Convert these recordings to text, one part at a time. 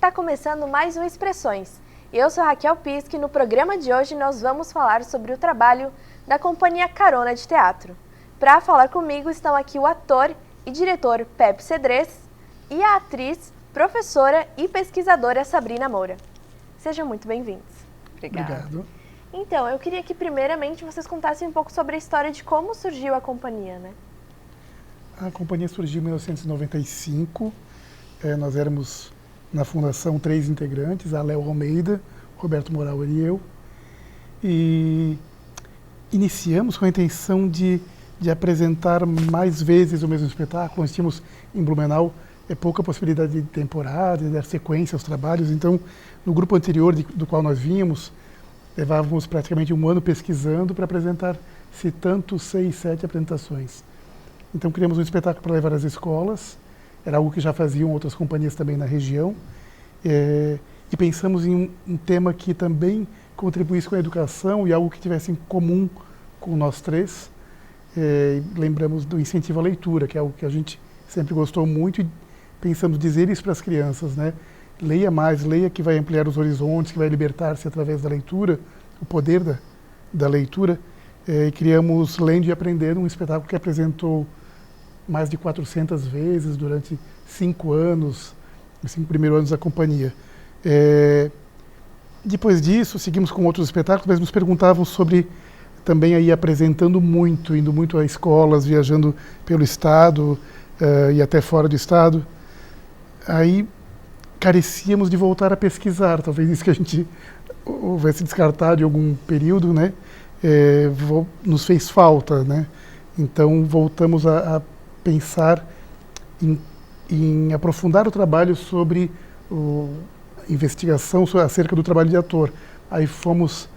Está começando mais um Expressões. Eu sou Raquel Pisque e no programa de hoje nós vamos falar sobre o trabalho da Companhia Carona de Teatro. Para falar comigo estão aqui o ator e diretor Pepe Cedrez e a atriz, professora e pesquisadora Sabrina Moura. Sejam muito bem-vindos. Obrigado. Então, eu queria que primeiramente vocês contassem um pouco sobre a história de como surgiu a companhia, né? A companhia surgiu em 1995. Nós éramos, na fundação, 3 integrantes, a Léo Almeida, Roberto Moral e eu. E iniciamos com a intenção de apresentar mais vezes o mesmo espetáculo. Nós tínhamos em Blumenau pouca possibilidade de temporada, de dar sequência aos trabalhos. Então, no grupo anterior do qual nós vínhamos, levávamos praticamente um ano pesquisando para apresentar, se tanto, 6, 7 apresentações. Então, criamos um espetáculo para levar às escolas. Era algo que já faziam outras companhias também na região. E pensamos em um tema que também contribuísse com a educação e algo que tivesse em comum com nós 3. Lembramos do incentivo à leitura, que é algo que a gente sempre gostou muito, e pensamos dizer isso para as crianças, né? Leia mais, leia, que vai ampliar os horizontes, que vai libertar-se através da leitura, o poder da leitura. E criamos Lendo e Aprendendo, um espetáculo que apresentou mais de 400 vezes durante 5 anos, os 5 primeiros anos da companhia. Depois disso, seguimos com outros espetáculos, mas nos perguntavam sobre também aí apresentando muito, indo muito a escolas, viajando pelo estado e até fora do estado. Aí carecíamos de voltar a pesquisar, talvez isso que a gente houvesse descartado em algum período, né? Nos fez falta, né? Então voltamos a pensar em aprofundar o trabalho sobre investigação acerca do trabalho de ator. Aí fomos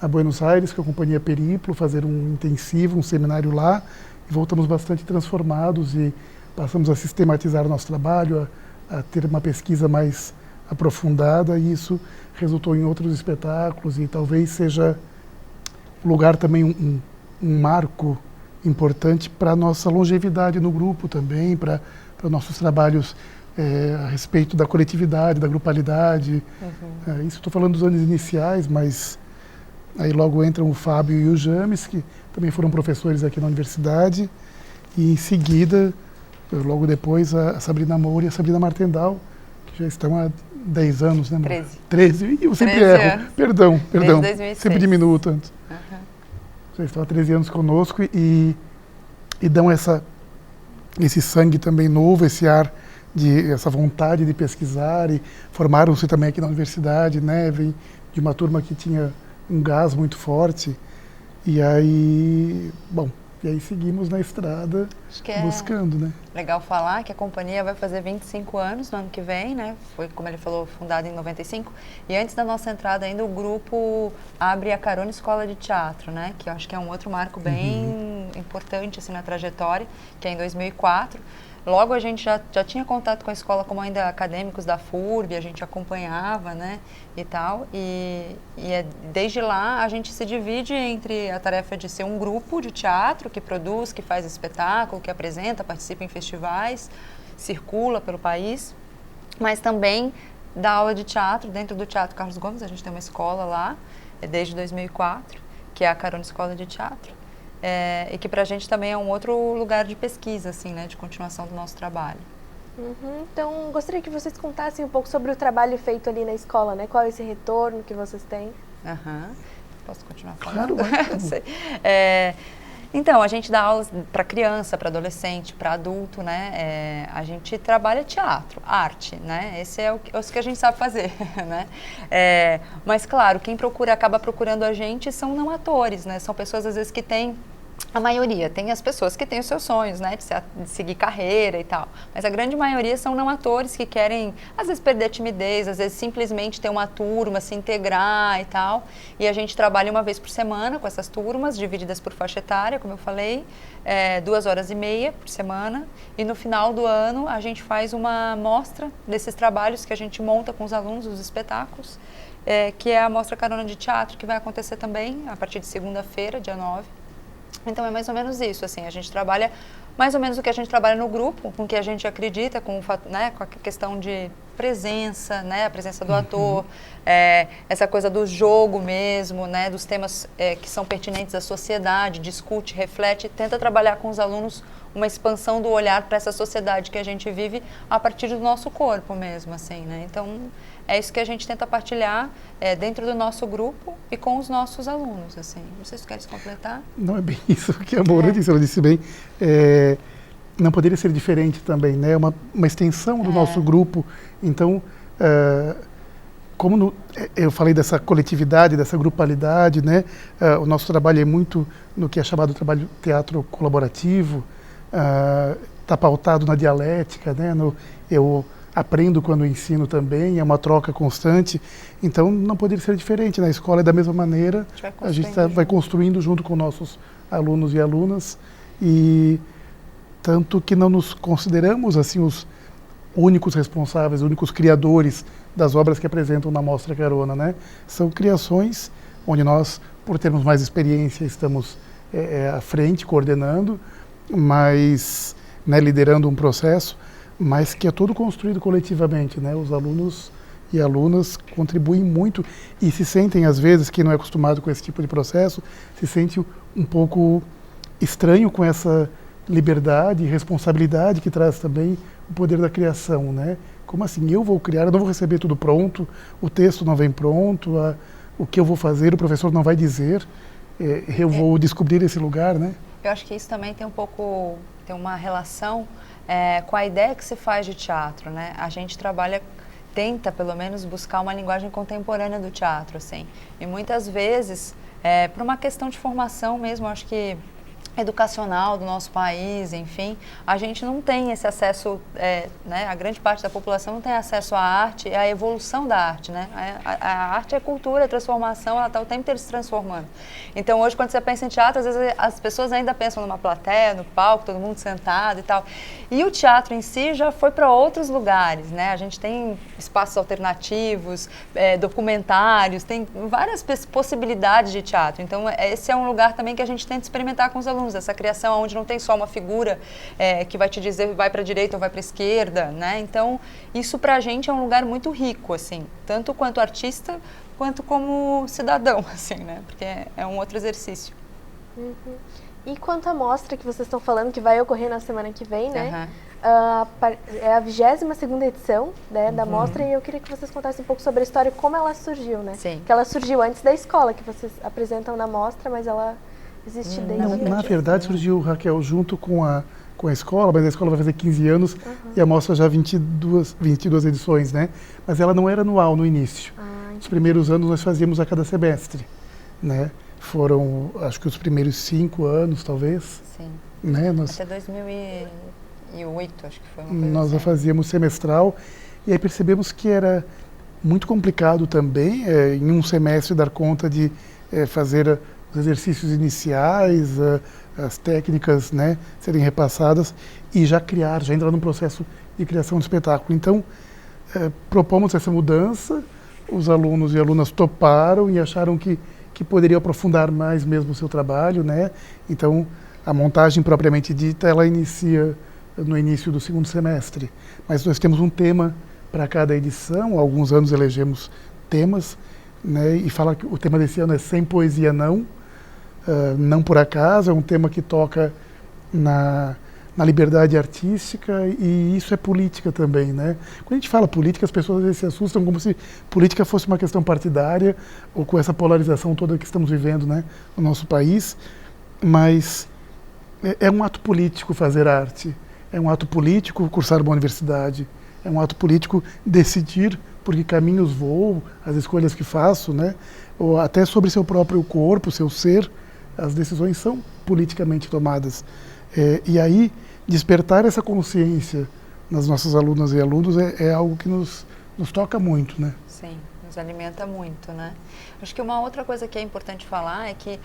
a Buenos Aires com a companhia Periplo fazer um intensivo, um seminário lá, e voltamos bastante transformados e passamos a sistematizar o nosso trabalho, a ter uma pesquisa mais aprofundada, e isso resultou em outros espetáculos, e talvez seja lugar também um marco importante para a nossa longevidade no grupo também, para nossos trabalhos a respeito da coletividade, da grupalidade. Uhum. Isso estou falando dos anos iniciais, mas aí logo entram o Fábio e o James, que também foram professores aqui na universidade, e em seguida, logo depois, a Sabrina Moura e a Sabrina Martendal, que já estão há 10 anos, né? 13, eu sempre erro. Anos. Perdão. Desde 2006. Sempre diminuo tanto. Uhum. Já estão há 13 anos conosco e dão esse sangue também novo, esse ar, essa vontade de pesquisar, e formaram-se também aqui na universidade, né? Vem de uma turma que tinha um gás muito forte, e aí seguimos na estrada buscando, né? Legal falar que a companhia vai fazer 25 anos no ano que vem, né? Foi, como ele falou, fundada em 95. E antes da nossa entrada ainda, o grupo abre a Carona Escola de Teatro, né? Que eu acho que é um outro marco bem importante assim, na trajetória, que é em 2004. Logo a gente já tinha contato com a escola como ainda acadêmicos da FURB, a gente acompanhava, né, e tal, e desde lá a gente se divide entre a tarefa de ser um grupo de teatro que produz, que faz espetáculo, que apresenta, participa em festivais, circula pelo país, mas também dá aula de teatro dentro do Teatro Carlos Gomes. A gente tem uma escola lá, desde 2004, que é a Carona Escola de Teatro. E que para a gente também é um outro lugar de pesquisa, assim, né, de continuação do nosso trabalho. Uhum. Então, gostaria que vocês contassem um pouco sobre o trabalho feito ali na escola, né? Qual é esse retorno que vocês têm? Posso continuar falando? Claro. Então, a gente dá aulas para criança, para adolescente, para adulto, né? A gente trabalha teatro, arte, né? Esse é o que a gente sabe fazer, né? Mas, claro, quem acaba procurando a gente são não atores, né? São pessoas, às vezes, que têm... A maioria tem as pessoas que têm os seus sonhos, né, de seguir carreira e tal, mas a grande maioria são não atores que querem, às vezes, perder a timidez, às vezes simplesmente ter uma turma, se integrar e tal, e a gente trabalha uma vez por semana com essas turmas, divididas por faixa etária, como eu falei, 2h30 por semana, e no final do ano a gente faz uma mostra desses trabalhos que a gente monta com os alunos, os espetáculos, que é a Mostra Carona de Teatro, que vai acontecer também a partir de segunda-feira, dia 9, Então é mais ou menos isso, assim, a gente trabalha mais ou menos o que a gente trabalha no grupo, com o que a gente acredita, com a questão de presença, né, a presença do ator, essa coisa do jogo mesmo, né, dos temas que são pertinentes à sociedade, discute, reflete, tenta trabalhar com os alunos uma expansão do olhar para essa sociedade que a gente vive a partir do nosso corpo mesmo, assim, né, então é isso que a gente tenta partilhar dentro do nosso grupo e com os nossos alunos, assim. Não sei se tu queres completar. Não é bem isso que a Moura disse, ela disse bem. Não poderia ser diferente também, né? Uma extensão do nosso grupo. Então, como eu falei dessa coletividade, dessa grupalidade, né? O nosso trabalho é muito no que é chamado trabalho teatro colaborativo, está pautado na dialética, né? Eu aprendo quando ensino também, é uma troca constante, então não poderia ser diferente. Na escola é da mesma maneira, a gente vai construindo junto com nossos alunos e alunas, e tanto que não nos consideramos assim os únicos responsáveis, únicos criadores das obras que apresentam na Mostra Carona, né? São criações onde nós, por termos mais experiência, estamos à frente, coordenando, mas, né, liderando um processo, mas que é todo construído coletivamente, né? Os alunos e alunas contribuem muito e se sentem, às vezes, quem não é acostumado com esse tipo de processo, se sente um pouco estranho com essa liberdade e responsabilidade que traz também o poder da criação, né? Como assim? Eu vou criar, eu não vou receber tudo pronto, o texto não vem pronto, o que eu vou fazer, o professor não vai dizer, eu vou descobrir esse lugar, né? Eu acho que isso também tem uma relação com a ideia que se faz de teatro, né? A gente tenta pelo menos buscar uma linguagem contemporânea do teatro, assim. E muitas vezes, por uma questão de formação mesmo, acho que educacional do nosso país, enfim, a gente não tem esse acesso, né, a grande parte da população não tem acesso à arte e à evolução da arte, né? A arte é cultura, é transformação, ela está o tempo inteiro se transformando. Então hoje quando você pensa em teatro, às vezes as pessoas ainda pensam numa plateia, no palco, todo mundo sentado e tal. E o teatro em si já foi para outros lugares, né? A gente tem espaços alternativos, documentários, tem várias possibilidades de teatro. Então esse é um lugar também que a gente tenta experimentar com os alunos, essa criação onde não tem só uma figura que vai te dizer vai para a direita ou vai para a esquerda, né? Então, isso para a gente é um lugar muito rico, assim, tanto quanto artista, quanto como cidadão, assim, né? Porque é um outro exercício. Uhum. E quanto à mostra que vocês estão falando, que vai ocorrer na semana que vem, né? É a 22ª edição, né, da mostra, e eu queria que vocês contassem um pouco sobre a história, como ela surgiu, né? Sim. Que ela surgiu antes da escola, que vocês apresentam na mostra, mas ela existe desde Não, na verdade surgiu, Raquel, junto com a escola, mas a escola vai fazer 15 anos e a mostra já 22 edições, né? Mas ela não era anual no início. Os primeiros anos nós fazíamos a cada semestre, né? Foram, acho que os primeiros 5 anos, talvez. Sim. Né? Até 2008, acho que foi uma coisa nós assim. a fazíamos semestral e aí percebemos que era muito complicado também, em um semestre, dar conta de fazer os exercícios iniciais, as técnicas, né, serem repassadas e já entrar num processo de criação de espetáculo. Então, propomos essa mudança, os alunos e alunas toparam e acharam que poderiam aprofundar mais mesmo o seu trabalho, né? Então, a montagem propriamente dita, ela inicia no início do segundo semestre. Mas nós temos um tema para cada edição, há alguns anos elegemos temas, né? E fala que o tema desse ano é Sem Poesia Não, não por acaso, é um tema que toca na liberdade artística e isso é política também, né? Quando a gente fala política, as pessoas às vezes se assustam como se política fosse uma questão partidária ou com essa polarização toda que estamos vivendo, né, no nosso país, mas é um ato político fazer arte, é um ato político cursar uma universidade, é um ato político decidir por que caminhos vou, as escolhas que faço, né, ou até sobre seu próprio corpo, seu ser, as decisões são politicamente tomadas. E aí, despertar essa consciência nas nossas alunas e alunos é algo que nos toca muito, né? Sim, nos alimenta muito, né? Acho que uma outra coisa que é importante falar é que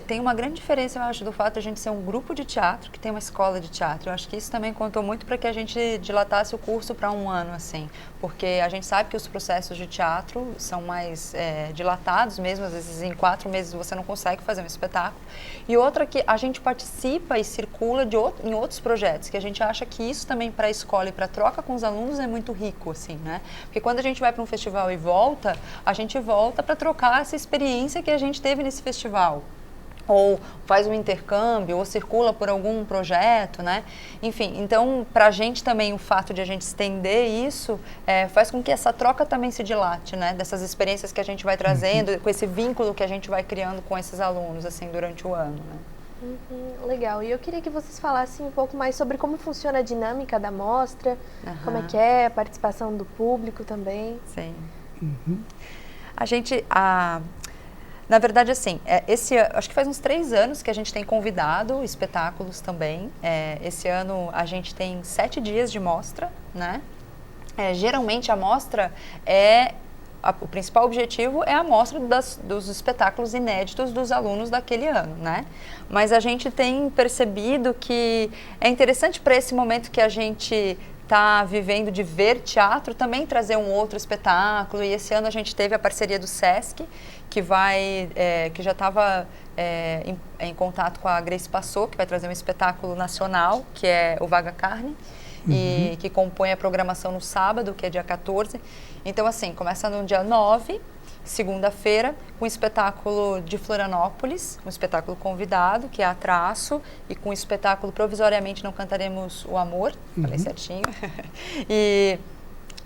tem uma grande diferença, eu acho, do fato de a gente ser um grupo de teatro que tem uma escola de teatro. Eu acho que isso também contou muito para que a gente dilatasse o curso para um ano, assim, porque a gente sabe que os processos de teatro são mais dilatados mesmo, às vezes em 4 meses você não consegue fazer um espetáculo. E outra que a gente participa e circula em outros projetos, que a gente acha que isso também para a escola e para a troca com os alunos é muito rico, assim, né? Porque quando a gente vai para um festival e volta, a gente volta para trocar essa experiência que a gente teve nesse festival. Ou faz um intercâmbio, ou circula por algum projeto, né? Enfim, então, para a gente também, o fato de a gente estender isso faz com que essa troca também se dilate, né? Dessas experiências que a gente vai trazendo, com esse vínculo que a gente vai criando com esses alunos, assim, durante o ano, né? Legal. E eu queria que vocês falassem um pouco mais sobre como funciona a dinâmica da mostra, como é que é a participação do público também. Sim. A gente... Na verdade, assim, acho que faz uns 3 anos que a gente tem convidado espetáculos também. Esse ano a gente tem 7 dias de mostra, né? Geralmente a mostra o principal objetivo é a mostra dos espetáculos inéditos dos alunos daquele ano, né? Mas a gente tem percebido que é interessante para esse momento que a gente está vivendo de ver teatro, também trazer um outro espetáculo. E esse ano a gente teve a parceria do Sesc, que já estava em contato com a Grace Passot, que vai trazer um espetáculo nacional, que é o Vaga Carne, e que compõe a programação no sábado, que é dia 14. Então, assim, começa no dia 9, segunda-feira, com um espetáculo de Florianópolis, um espetáculo convidado, que é a Traço, e com o espetáculo Provisoriamente Não Cantaremos o Amor, falei certinho. E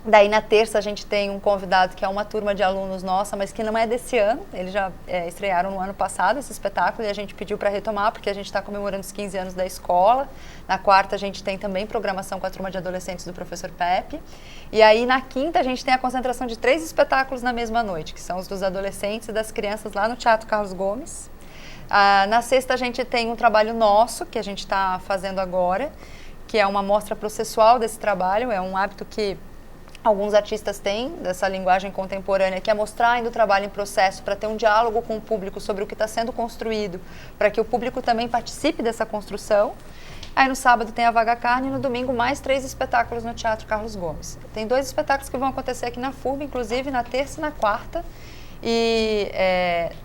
daí na terça a gente tem um convidado que é uma turma de alunos nossa, mas que não é desse ano, eles já estrearam no ano passado esse espetáculo e a gente pediu para retomar porque a gente está comemorando os 15 anos da escola. Na quarta a gente tem também programação com a turma de adolescentes do professor Pepe. E aí na quinta a gente tem a concentração de 3 espetáculos na mesma noite, que são os dos adolescentes e das crianças lá no Teatro Carlos Gomes. Na sexta a gente tem um trabalho nosso, que a gente está fazendo agora, que é uma mostra processual desse trabalho, é um hábito que alguns artistas têm dessa linguagem contemporânea, que é mostrar ainda o trabalho em processo para ter um diálogo com o público sobre o que está sendo construído, para que o público também participe dessa construção. Aí no sábado tem a Vaga Carne e no domingo mais 3 espetáculos no Teatro Carlos Gomes. Tem 2 espetáculos que vão acontecer aqui na FURB, inclusive na terça e na quarta. E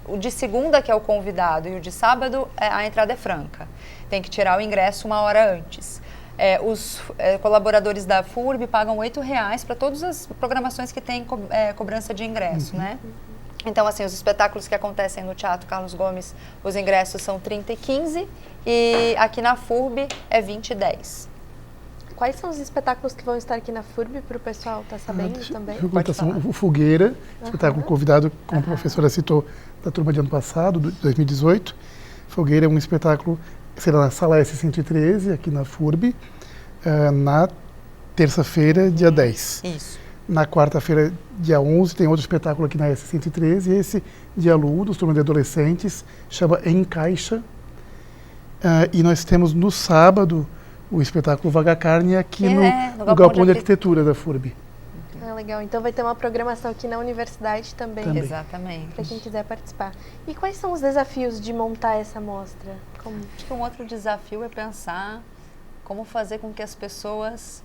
o de segunda, que é o convidado, e o de sábado, a entrada é franca. Tem que tirar o ingresso 1 hora antes. Os colaboradores da FURB pagam R$8 para todas as programações que têm cobrança de ingresso, né? Então, assim, os espetáculos que acontecem no Teatro Carlos Gomes, os ingressos são 30 e 15 e aqui na FURB é 20 e 10. Quais são os espetáculos que vão estar aqui na FURB para o pessoal estar sabendo também? O Fogueira, espetáculo convidado, como a professora citou, da turma de ano passado, 2018. Fogueira é um espetáculo que será na Sala S113, aqui na FURB, na terça-feira, dia 10. Isso. Na quarta-feira, dia 11, tem outro espetáculo aqui na S113, e esse de alunos, turma de adolescentes, chama Encaixa. E nós temos no sábado o espetáculo Vaga Carne aqui no Galpão de Arquitetura da FURB. Legal, então vai ter uma programação aqui na universidade também. Exatamente. Para quem quiser participar. E quais são os desafios de montar essa mostra? Acho que um outro desafio é pensar como fazer com que as pessoas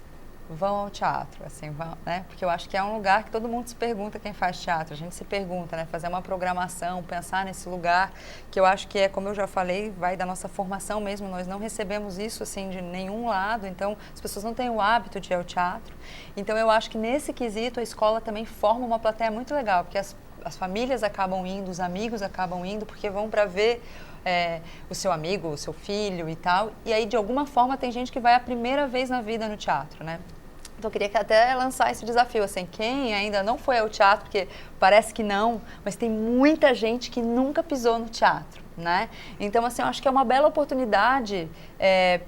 vão ao teatro, assim, né? Porque eu acho que é um lugar que todo mundo se pergunta quem faz teatro, a gente se pergunta, né? Fazer uma programação, pensar nesse lugar, que eu acho que como eu já falei, vai da nossa formação mesmo, nós não recebemos isso, assim, de nenhum lado, então as pessoas não têm o hábito de ir ao teatro. Então eu acho que nesse quesito a escola também forma uma plateia muito legal, porque as famílias acabam indo, os amigos acabam indo, porque vão para ver o seu amigo, o seu filho e tal, e aí de alguma forma tem gente que vai a primeira vez na vida no teatro, né? Então, eu queria até lançar esse desafio, assim, quem ainda não foi ao teatro, porque parece que não, mas tem muita gente que nunca pisou no teatro, né? Então, assim, eu acho que é uma bela oportunidade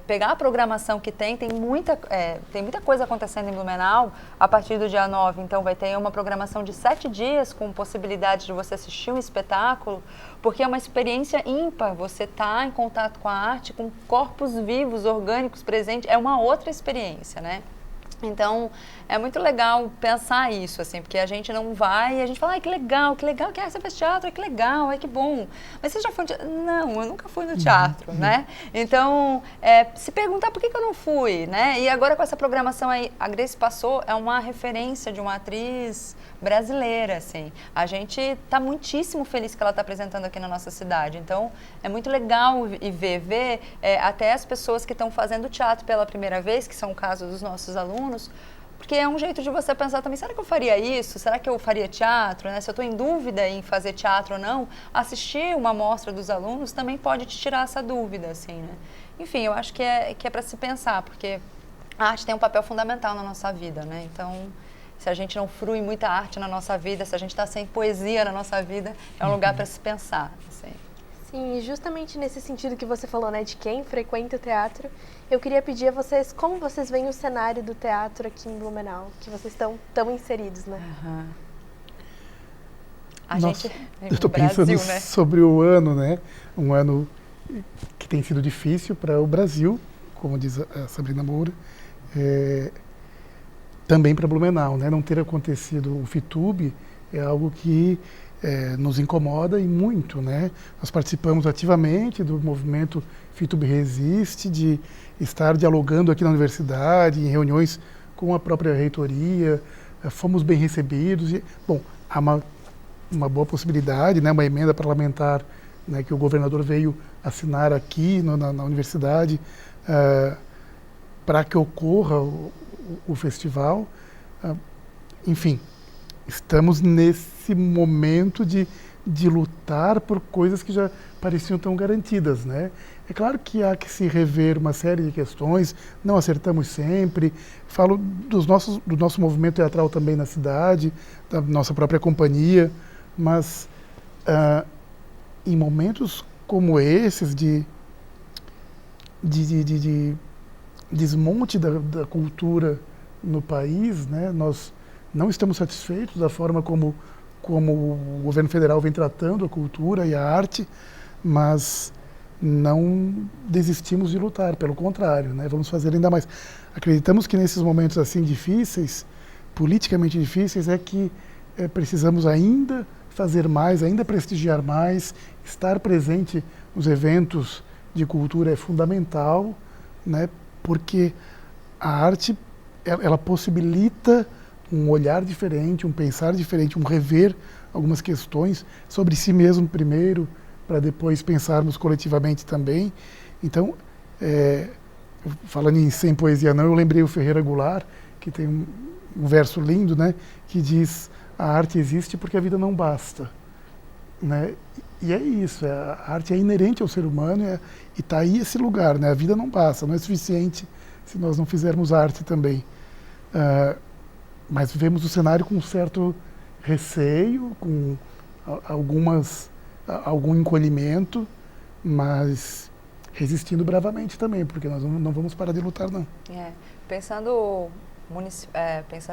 pegar a programação que tem muita coisa acontecendo em Blumenau a partir do dia 9, então vai ter uma programação de 7 dias com possibilidade de você assistir um espetáculo, porque é uma experiência ímpar, você tá em contato com a arte, com corpos vivos, orgânicos, presentes, é uma outra experiência, né? Então, é muito legal pensar isso, assim, porque a gente não vai e a gente fala, ai, que legal, que você fez teatro, ai, que legal, ai, que bom. Mas você já foi no teatro? Não, eu nunca fui no teatro, né? Então, se perguntar por que eu não fui, né? E agora com essa programação aí, a Grace Passou é uma referência de uma atriz brasileira, assim. A gente está muitíssimo feliz que ela está apresentando aqui na nossa cidade. Então, é muito legal ver até as pessoas que estão fazendo teatro pela primeira vez, que são o caso dos nossos alunos, porque é um jeito de você pensar também, será que eu faria isso? Será que eu faria teatro? Né? Se eu estou em dúvida em fazer teatro ou não, assistir uma amostra dos alunos também pode te tirar essa dúvida, assim, né? Enfim, eu acho que é para se pensar, porque a arte tem um papel fundamental na nossa vida, né? Então, se a gente não frui muita arte na nossa vida, se a gente está sem poesia na nossa vida, é um lugar para se pensar, assim. Sim, justamente nesse sentido que você falou, né, de quem frequenta o teatro, eu queria pedir a vocês como vocês veem o cenário do teatro aqui em Blumenau, que vocês estão tão inseridos, né? Uhum. Eu estou pensando, né, sobre o ano, né? Um ano que tem sido difícil para o Brasil, como diz a Sabrina Moura, também para Blumenau, né? Não ter acontecido o FITUB é algo que nos incomoda e muito, né? Nós participamos ativamente do movimento FITUB Resiste, de estar dialogando aqui na universidade, em reuniões com a própria reitoria, fomos bem recebidos. Bom, há uma boa possibilidade, né? Uma emenda parlamentar, né, que o governador veio assinar aqui na universidade para que ocorra o festival. Enfim, estamos nesse momento de lutar por coisas que já pareciam tão garantidas, né? É claro que há que se rever uma série de questões, não acertamos sempre. Falo do nosso movimento teatral também na cidade, da nossa própria companhia, mas em momentos como esses de desmonte da cultura no país, né? Nós não estamos satisfeitos da forma como o governo federal vem tratando a cultura e a arte, mas não desistimos de lutar, pelo contrário, né? Vamos fazer ainda mais. Acreditamos que nesses momentos assim difíceis, politicamente difíceis, que precisamos ainda fazer mais, ainda prestigiar mais, estar presente nos eventos de cultura é fundamental, né? Porque a arte ela possibilita um olhar diferente, um pensar diferente, um rever algumas questões sobre si mesmo primeiro, para depois pensarmos coletivamente também. Então, falando em Sem Poesia Não, eu lembrei o Ferreira Goulart, que tem um verso lindo, né, que diz: a arte existe porque a vida não basta, né? E é isso, a arte é inerente ao ser humano e está aí esse lugar, né? A vida não basta, não é suficiente se nós não fizermos arte também. Mas vivemos o cenário com um certo receio, com algum encolhimento, mas resistindo bravamente também, porque nós não vamos parar de lutar, não. Pensando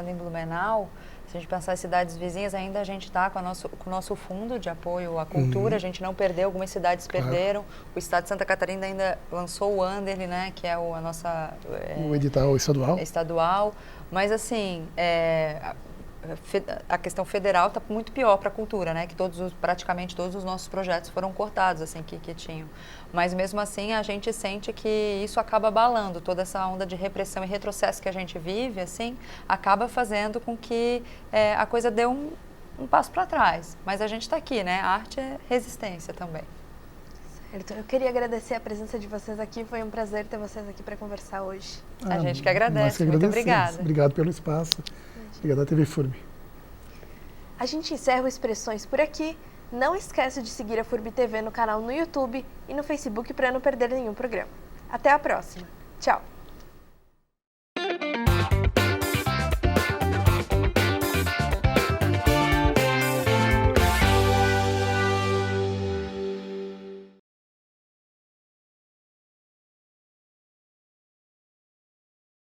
em Blumenau, se a gente pensar em cidades vizinhas, ainda a gente está com o nosso fundo de apoio à cultura, a gente não perdeu, algumas cidades perderam. O estado de Santa Catarina ainda lançou o Anderle, né, que é a nossa... o edital estadual. Estadual, mas assim, a questão federal está muito pior para a cultura, né, que praticamente todos os nossos projetos foram cortados, assim, que tinham. Mas mesmo assim a gente sente que isso acaba abalando, toda essa onda de repressão e retrocesso que a gente vive, assim, acaba fazendo com que a coisa dê um passo para trás. Mas a gente está aqui, né? A arte é resistência também. Certo. Eu queria agradecer a presença de vocês aqui. Foi um prazer ter vocês aqui para conversar hoje. A gente que agradece. Muito obrigada. Obrigado pelo espaço. Obrigado à TV FURB. A gente encerra o Expressões por aqui. Não esqueça de seguir a FURB TV no canal no YouTube e no Facebook para não perder nenhum programa. Até a próxima. Tchau!